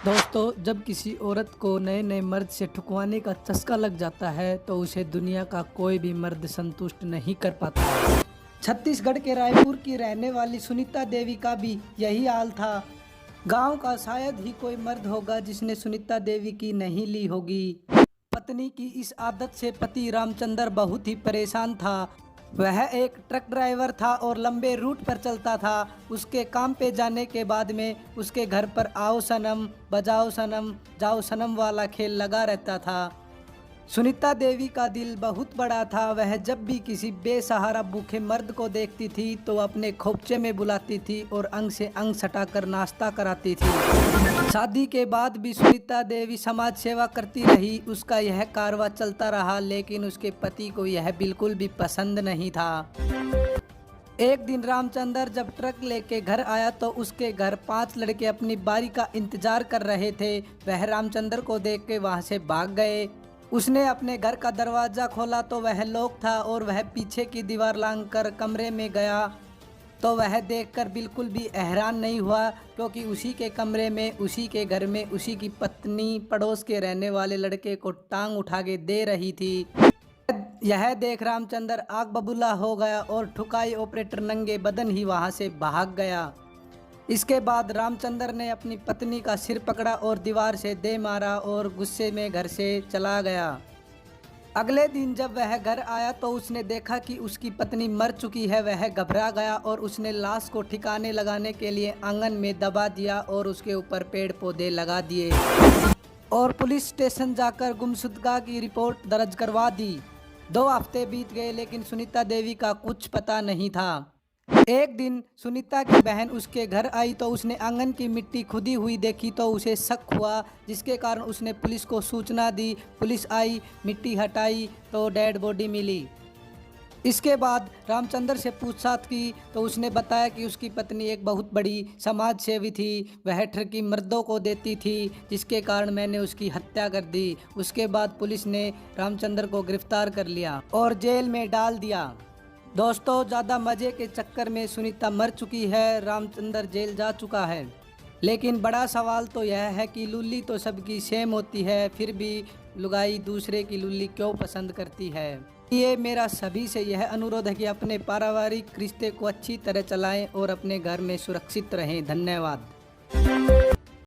दोस्तों, जब किसी औरत को नए नए मर्द से ठुकवाने का चस्का लग जाता है तो उसे दुनिया का कोई भी मर्द संतुष्ट नहीं कर पाता। छत्तीसगढ़ के रायपुर की रहने वाली सुनीता देवी का भी यही हाल था। गांव का शायद ही कोई मर्द होगा जिसने सुनीता देवी की नहीं ली होगी। पत्नी की इस आदत से पति रामचंद्र बहुत ही परेशान था। वह एक ट्रक ड्राइवर था और लंबे रूट पर चलता था। उसके काम पे जाने के बाद में उसके घर पर आओ सनम, बजाओ सनम, जाओ सनम वाला खेल लगा रहता था। सुनीता देवी का दिल बहुत बड़ा था। वह जब भी किसी बेसहारा भूखे मर्द को देखती थी तो अपने खोपचे में बुलाती थी और अंग से अंग सटाकर नाश्ता कराती थी। शादी के बाद भी सुनीता देवी समाज सेवा करती रही। उसका यह कारवां चलता रहा, लेकिन उसके पति को यह बिल्कुल भी पसंद नहीं था। एक दिन रामचंद्र जब ट्रक लेके घर आया तो उसके घर 5 लड़के अपनी बारी का इंतजार कर रहे थे। वह रामचंद्र को देख के वहां से भाग गए। उसने अपने घर का दरवाज़ा खोला तो वह लॉक था और वह पीछे की दीवार लांघकर कमरे में गया तो वह देखकर बिल्कुल भी हैरान नहीं हुआ, क्योंकि उसी के कमरे में, उसी के घर में उसी की पत्नी पड़ोस के रहने वाले लड़के को टांग उठा के दे रही थी। यह देख रामचंद्र आग बबूला हो गया और ठुकाई ऑपरेटर नंगे बदन ही वहां से भाग गया। इसके बाद रामचंद्र ने अपनी पत्नी का सिर पकड़ा और दीवार से दे मारा और गुस्से में घर से चला गया। अगले दिन जब वह घर आया तो उसने देखा कि उसकी पत्नी मर चुकी है। वह घबरा गया और उसने लाश को ठिकाने लगाने के लिए आंगन में दबा दिया और उसके ऊपर पेड़ पौधे लगा दिए और पुलिस स्टेशन जाकर गुमशुदगी की रिपोर्ट दर्ज करवा दी। 2 हफ्ते बीत गए लेकिन सुनीता देवी का कुछ पता नहीं था। एक दिन सुनीता की बहन उसके घर आई तो उसने आंगन की मिट्टी खुदी हुई देखी तो उसे शक हुआ, जिसके कारण उसने पुलिस को सूचना दी। पुलिस आई, मिट्टी हटाई तो डेड बॉडी मिली। इसके बाद रामचंद्र से पूछताछ की तो उसने बताया कि उसकी पत्नी एक बहुत बड़ी समाज सेवी थी। वह ठगी मर्दों को देती थी, जिसके कारण मैंने उसकी हत्या कर दी। उसके बाद पुलिस ने रामचंद्र को गिरफ्तार कर लिया और जेल में डाल दिया। दोस्तों, ज़्यादा मज़े के चक्कर में सुनीता मर चुकी है, रामचंद्र जेल जा चुका है। लेकिन बड़ा सवाल तो यह है कि लुल्ली तो सबकी सेम होती है, फिर भी लुगाई दूसरे की लुल्ली क्यों पसंद करती है। ये मेरा सभी से यह अनुरोध है कि अपने पारिवारिक रिश्ते को अच्छी तरह चलाएं और अपने घर में सुरक्षित रहें। धन्यवाद।